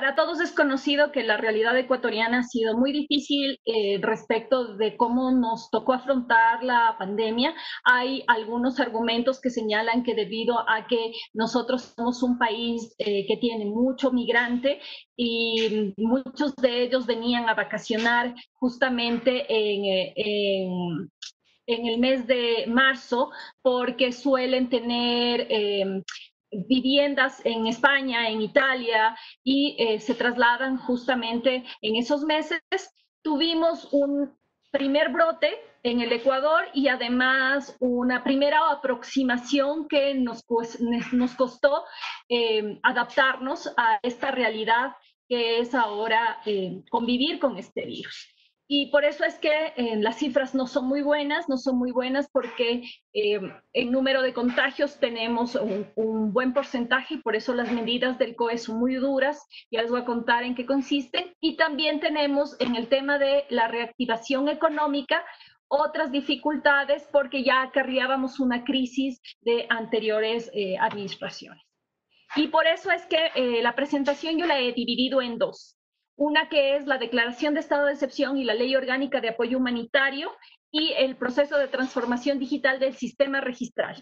Para todos es conocido que la realidad ecuatoriana ha sido muy difícil respecto de cómo nos tocó afrontar la pandemia. Hay algunos argumentos que señalan que debido a que nosotros somos un país que tiene mucho migrante y muchos de ellos venían a vacacionar justamente en el mes de marzo porque suelen tener viviendas en España, en Italia, y se trasladan justamente en esos meses. Tuvimos un primer brote en el Ecuador y además una primera aproximación que nos costó adaptarnos a esta realidad que es ahora convivir con este virus. Y por eso es que las cifras no son muy buenas, no son muy buenas porque en número de contagios tenemos un buen porcentaje y por eso las medidas del COE son muy duras. Ya les voy a contar en qué consisten. Y también tenemos en el tema de la reactivación económica otras dificultades porque ya acarreábamos una crisis de anteriores administraciones. Y por eso es que la presentación yo la he dividido en dos. Una que es la declaración de estado de excepción y la ley orgánica de apoyo humanitario y el proceso de transformación digital del sistema registral.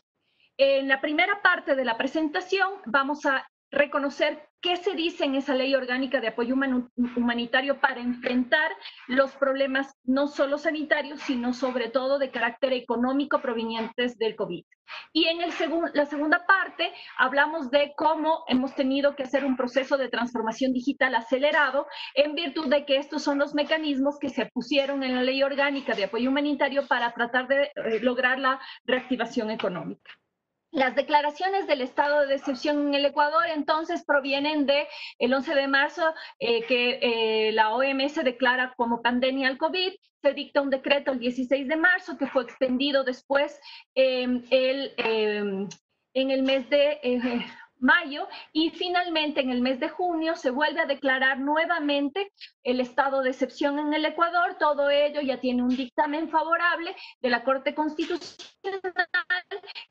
En la primera parte de la presentación vamos a reconocer qué se dice en esa ley orgánica de apoyo humanitario para enfrentar los problemas no solo sanitarios, sino sobre todo de carácter económico provenientes del COVID. Y en la segunda parte hablamos de cómo hemos tenido que hacer un proceso de transformación digital acelerado en virtud de que estos son los mecanismos que se pusieron en la ley orgánica de apoyo humanitario para tratar de lograr la reactivación económica. Las declaraciones del estado de excepción en el Ecuador entonces provienen del 11 de marzo que la OMS declara como pandemia al COVID. Se dicta un decreto el 16 de marzo que fue extendido después en el mes de mayo y finalmente en el mes de junio se vuelve a declarar nuevamente el estado de excepción en el Ecuador. Todo ello ya tiene un dictamen favorable de la Corte Constitucional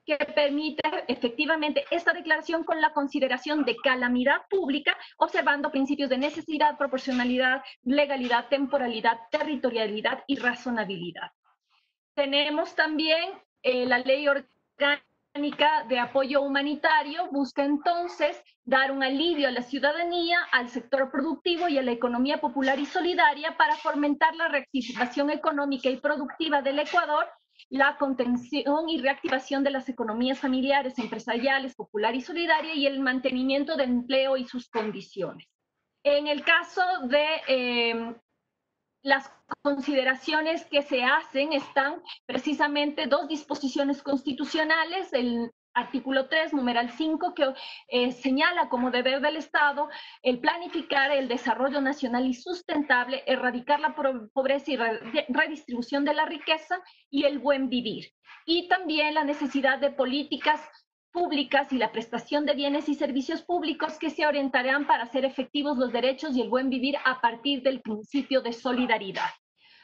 que permite efectivamente esta declaración con la consideración de calamidad pública, observando principios de necesidad, proporcionalidad, legalidad, temporalidad, territorialidad y razonabilidad. Tenemos también la ley orgánica de apoyo humanitario, busca entonces dar un alivio a la ciudadanía, al sector productivo y a la economía popular y solidaria para fomentar la reactivación económica y productiva del Ecuador, la contención y reactivación de las economías familiares, empresariales, popular y solidaria y el mantenimiento del empleo y sus condiciones. En el caso de las consideraciones que se hacen están precisamente dos disposiciones constitucionales, el artículo 3, numeral 5, que señala como deber del Estado el planificar el desarrollo nacional y sustentable, erradicar la pobreza y redistribución de la riqueza y el buen vivir. Y también la necesidad de políticas públicas y la prestación de bienes y servicios públicos que se orientarán para hacer efectivos los derechos y el buen vivir a partir del principio de solidaridad.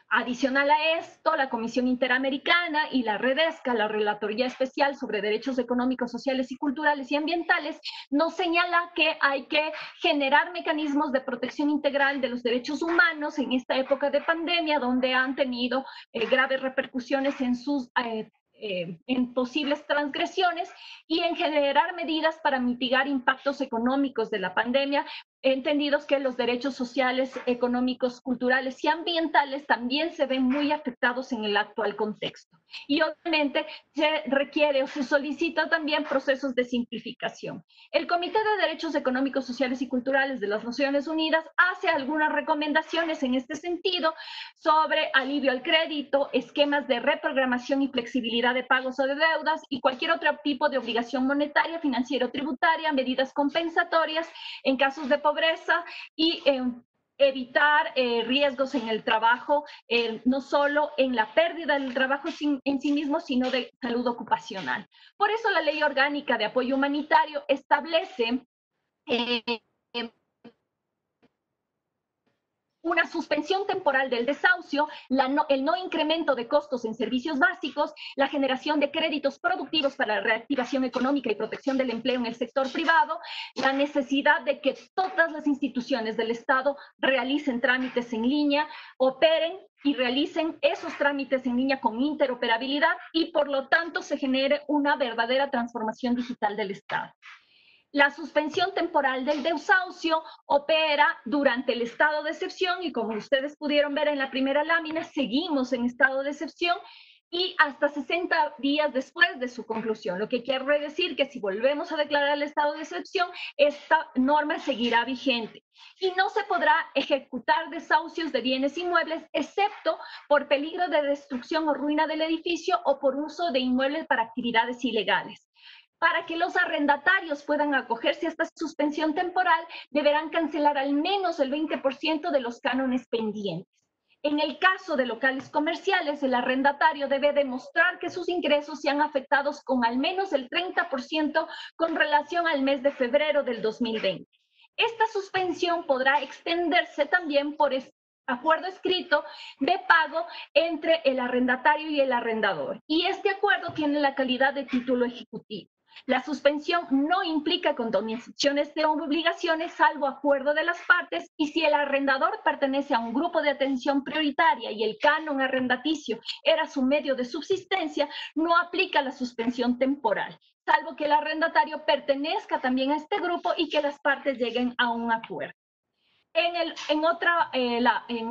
Adicional a esto, la Comisión Interamericana y la Redesca, la Relatoría Especial sobre Derechos Económicos, Sociales y Culturales y Ambientales, nos señala que hay que generar mecanismos de protección integral de los derechos humanos en esta época de pandemia, donde han tenido graves repercusiones en posibles transgresiones y en generar medidas para mitigar impactos económicos de la pandemia, entendidos que los derechos sociales, económicos, culturales y ambientales también se ven muy afectados en el actual contexto. Y obviamente se requiere o se solicita también procesos de simplificación. El Comité de Derechos Económicos, Sociales y Culturales de las Naciones Unidas hace algunas recomendaciones en este sentido sobre alivio al crédito, esquemas de reprogramación y flexibilidad de pagos o de deudas y cualquier otro tipo de obligación monetaria, financiera o tributaria, medidas compensatorias en casos de pobreza y evitar riesgos en el trabajo, no solo en la pérdida del trabajo en sí mismo, sino de salud ocupacional. Por eso la Ley Orgánica de Apoyo Humanitario establece una suspensión temporal del desahucio, el no incremento de costos en servicios básicos, la generación de créditos productivos para la reactivación económica y protección del empleo en el sector privado, la necesidad de que todas las instituciones del Estado realicen trámites en línea, operen y realicen esos trámites en línea con interoperabilidad y por lo tanto se genere una verdadera transformación digital del Estado. La suspensión temporal del desahucio opera durante el estado de excepción y como ustedes pudieron ver en la primera lámina, seguimos en estado de excepción y hasta 60 días después de su conclusión, lo que quiere decir que si volvemos a declarar el estado de excepción, esta norma seguirá vigente y no se podrá ejecutar desahucios de bienes inmuebles excepto por peligro de destrucción o ruina del edificio o por uso de inmuebles para actividades ilegales. Para que los arrendatarios puedan acogerse a esta suspensión temporal, deberán cancelar al menos el 20% de los cánones pendientes. En el caso de locales comerciales, el arrendatario debe demostrar que sus ingresos sean afectados con al menos el 30% con relación al mes de febrero del 2020. Esta suspensión podrá extenderse también por acuerdo escrito de pago entre el arrendatario y el arrendador. Y este acuerdo tiene la calidad de título ejecutivo. La suspensión no implica condonaciones de obligaciones salvo acuerdo de las partes y si el arrendador pertenece a un grupo de atención prioritaria y el canon arrendaticio era su medio de subsistencia, no aplica la suspensión temporal, salvo que el arrendatario pertenezca también a este grupo y que las partes lleguen a un acuerdo. En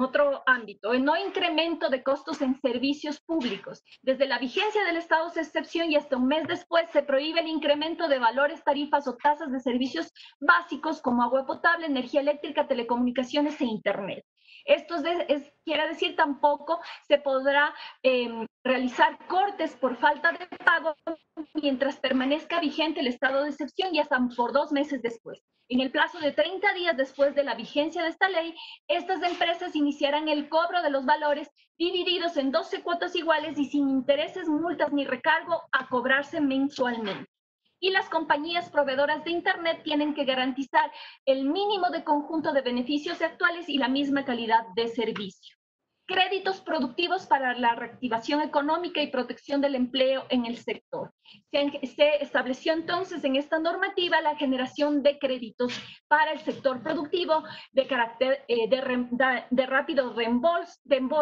otro ámbito, el no incremento de costos en servicios públicos. Desde la vigencia del estado de excepción y hasta un mes después se prohíbe el incremento de valores, tarifas o tasas de servicios básicos como agua potable, energía eléctrica, telecomunicaciones e internet. Esto quiere decir tampoco se podrá realizar cortes por falta de pago mientras permanezca vigente el estado de excepción y hasta por 2 meses después. En el plazo de 30 días después de la vigencia de esta ley, estas empresas iniciarán el cobro de los valores divididos en 12 cuotas iguales y sin intereses, multas ni recargo a cobrarse mensualmente. Y las compañías proveedoras de Internet tienen que garantizar el mínimo de conjunto de beneficios actuales y la misma calidad de servicio. Créditos productivos para la reactivación económica y protección del empleo en el sector. Se estableció entonces en esta normativa la generación de créditos para el sector productivo de carácter de rápido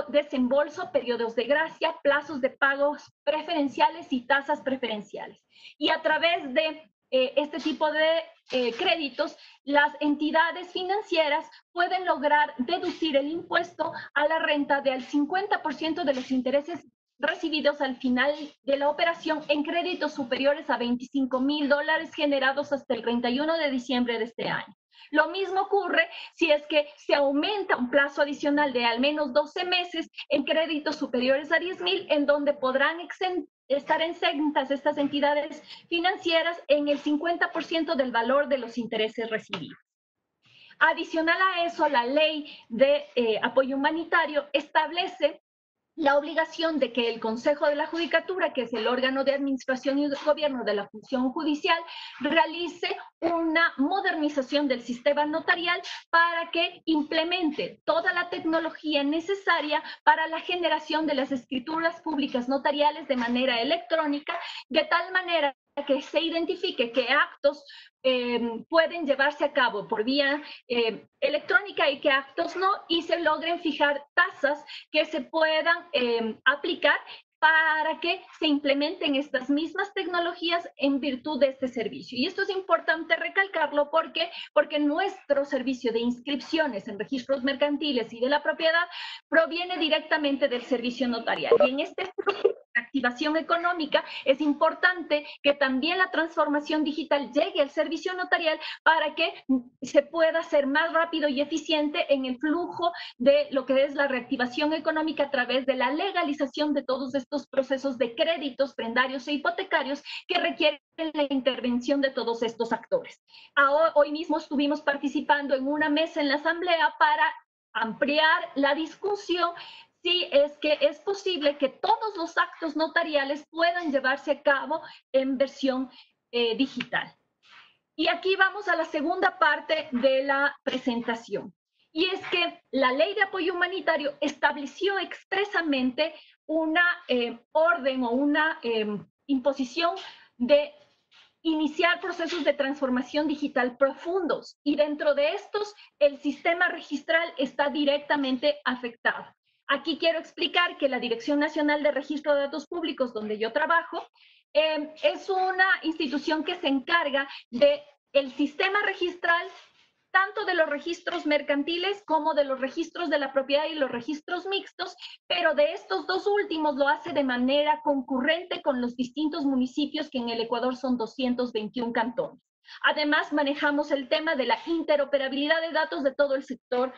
desembolso, periodos de gracia, plazos de pagos preferenciales y tasas preferenciales. Y a través de este tipo de créditos, las entidades financieras pueden lograr deducir el impuesto a la renta del 50% de los intereses recibidos al final de la operación en créditos superiores a $25,000 generados hasta el 31 de diciembre de este año. Lo mismo ocurre si es que se aumenta un plazo adicional de al menos 12 meses en créditos superiores a 10,000, en donde podrán estar exentas estas entidades financieras en el 50% del valor de los intereses recibidos. Adicional a eso, la ley de apoyo humanitario establece la obligación de que el Consejo de la Judicatura, que es el órgano de administración y gobierno de la función judicial, realice una modernización del sistema notarial para que implemente toda la tecnología necesaria para la generación de las escrituras públicas notariales de manera electrónica, de tal manera que se identifique qué actos pueden llevarse a cabo por vía electrónica y qué actos no, y se logren fijar tasas que se puedan aplicar para que se implementen estas mismas tecnologías en virtud de este servicio. Y esto es importante recalcarlo porque nuestro servicio de inscripciones en registros mercantiles y de la propiedad proviene directamente del servicio notarial. Y en este activación económica, es importante que también la transformación digital llegue al servicio notarial para que se pueda ser más rápido y eficiente en el flujo de lo que es la reactivación económica a través de la legalización de todos estos procesos de créditos prendarios e hipotecarios que requieren la intervención de todos estos actores. Hoy mismo estuvimos participando en una mesa en la Asamblea para ampliar la discusión si es que es posible que todos los actos notariales puedan llevarse a cabo en versión digital. Y aquí vamos a la segunda parte de la presentación. y es que la Ley de Apoyo Humanitario estableció expresamente una orden o una imposición de iniciar procesos de transformación digital profundos, y dentro de estos el sistema registral está directamente afectado. Aquí quiero explicar que la Dirección Nacional de Registro de Datos Públicos, donde yo trabajo, es una institución que se encarga de el sistema registral, tanto de los registros mercantiles como de los registros de la propiedad y los registros mixtos, pero de estos dos últimos lo hace de manera concurrente con los distintos municipios, que en el Ecuador son 221 cantones. Además, manejamos el tema de la interoperabilidad de datos de todo el sector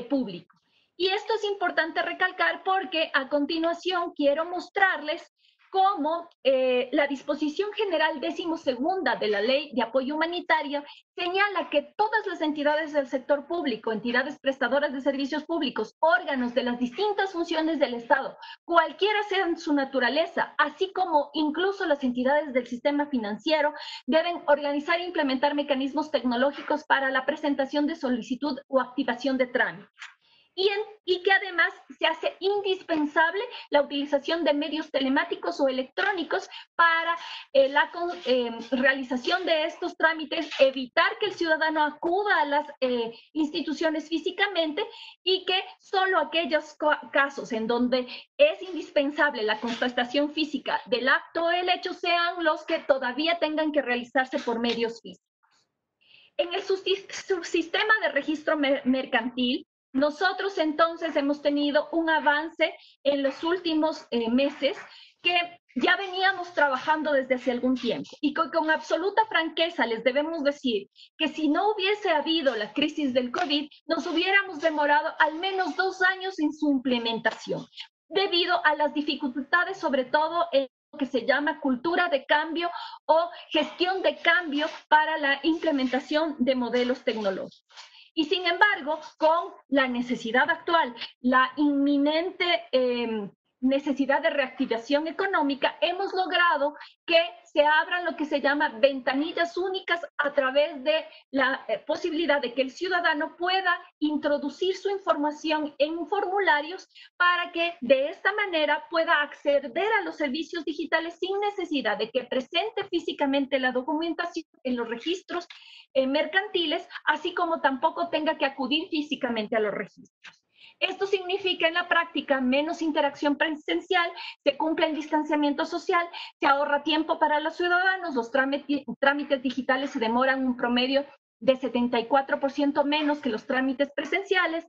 público. Y esto es importante recalcar porque a continuación quiero mostrarles cómo la disposición general 12ª de la Ley de Apoyo Humanitario señala que todas las entidades del sector público, entidades prestadoras de servicios públicos, órganos de las distintas funciones del Estado, cualquiera sea su naturaleza, así como incluso las entidades del sistema financiero, deben organizar e implementar mecanismos tecnológicos para la presentación de solicitud o activación de trámite. Y que además se hace indispensable la utilización de medios telemáticos o electrónicos para la realización de estos trámites, evitar que el ciudadano acuda a las instituciones físicamente, y que solo aquellos casos en donde es indispensable la constatación física del acto o el hecho sean los que todavía tengan que realizarse por medios físicos. En el subsistema de registro mercantil, nosotros entonces hemos tenido un avance en los últimos meses que ya veníamos trabajando desde hace algún tiempo, y con absoluta franqueza les debemos decir que si no hubiese habido la crisis del COVID, nos hubiéramos demorado al menos 2 años en su implementación, debido a las dificultades, sobre todo en que se llama cultura de cambio o gestión de cambio para la implementación de modelos tecnológicos. Y sin embargo, con la necesidad actual, la inminente necesidad de reactivación económica, hemos logrado que se abran lo que se llama ventanillas únicas a través de la posibilidad de que el ciudadano pueda introducir su información en formularios para que de esta manera pueda acceder a los servicios digitales sin necesidad de que presente físicamente la documentación en los registros mercantiles, así como tampoco tenga que acudir físicamente a los registros. Esto significa en la práctica menos interacción presencial, se cumple el distanciamiento social, se ahorra tiempo para los ciudadanos, los trámites digitales se demoran un promedio de 74% menos que los trámites presenciales.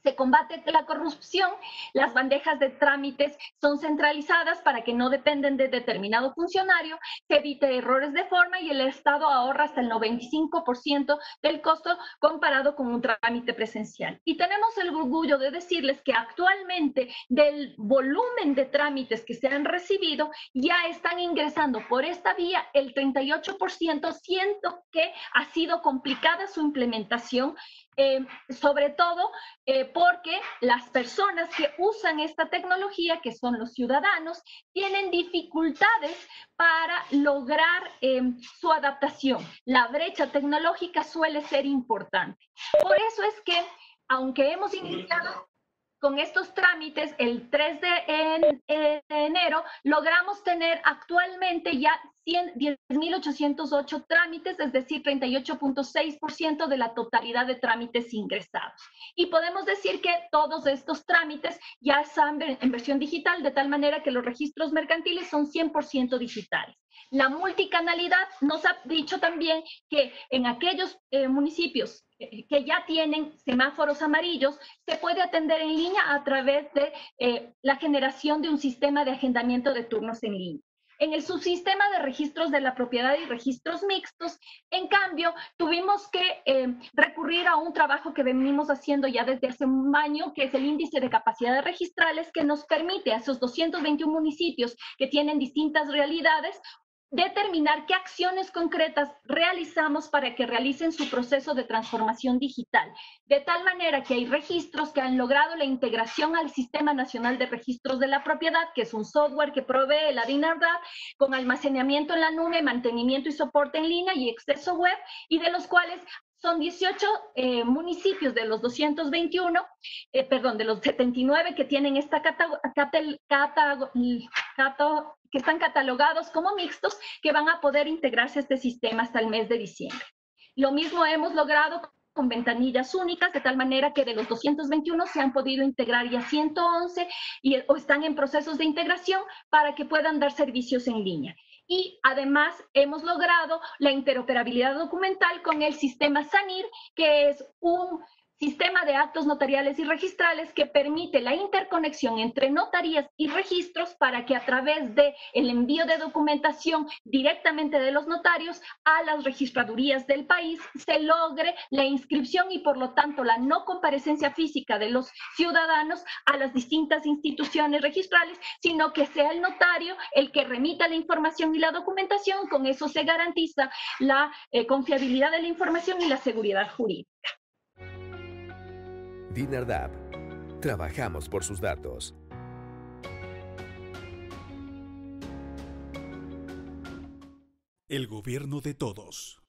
Se combate la corrupción, las bandejas de trámites son centralizadas para que no dependen de determinado funcionario, se evite errores de forma y el Estado ahorra hasta el 95% del costo comparado con un trámite presencial. Y tenemos el orgullo de decirles que actualmente del volumen de trámites que se han recibido, ya están ingresando por esta vía el 38%, siento que ha sido complicada su implementación, sobre todo porque las personas que usan esta tecnología, que son los ciudadanos, tienen dificultades para lograr su adaptación. La brecha tecnológica suele ser importante. Por eso es que, aunque hemos iniciado con estos trámites el 3 de enero, logramos tener actualmente ya 10.808 trámites, es decir, 38.6% de la totalidad de trámites ingresados. Y podemos decir que todos estos trámites ya están en versión digital, de tal manera que los registros mercantiles son 100% digitales. La multicanalidad nos ha dicho también que en aquellos municipios que ya tienen semáforos amarillos, se puede atender en línea a través de la generación de un sistema de agendamiento de turnos en línea. En el subsistema de registros de la propiedad y registros mixtos, en cambio, tuvimos que recurrir a un trabajo que venimos haciendo ya desde hace un año, que es el índice de capacidades registrales, que nos permite a esos 221 municipios que tienen distintas realidades determinar qué acciones concretas realizamos para que realicen su proceso de transformación digital, de tal manera que hay registros que han logrado la integración al Sistema Nacional de Registros de la Propiedad, que es un software que provee la DINARDAP, con almacenamiento en la nube, mantenimiento y soporte en línea y acceso web, y de los cuales son 18 municipios de los 221, de los 79 que tienen esta que están catalogados como mixtos, que van a poder integrarse a este sistema hasta el mes de diciembre. Lo mismo hemos logrado con ventanillas únicas, de tal manera que de los 221 se han podido integrar ya 111 o están en procesos de integración para que puedan dar servicios en línea. Y además hemos logrado la interoperabilidad documental con el sistema SANIR, que es un sistema de actos notariales y registrales que permite la interconexión entre notarías y registros para que a través del envío de documentación directamente de los notarios a las registradurías del país se logre la inscripción y por lo tanto la no comparecencia física de los ciudadanos a las distintas instituciones registrales, sino que sea el notario el que remita la información y la documentación. Con eso se garantiza la confiabilidad de la información y la seguridad jurídica. Dinardap. Trabajamos por sus datos. El gobierno de todos.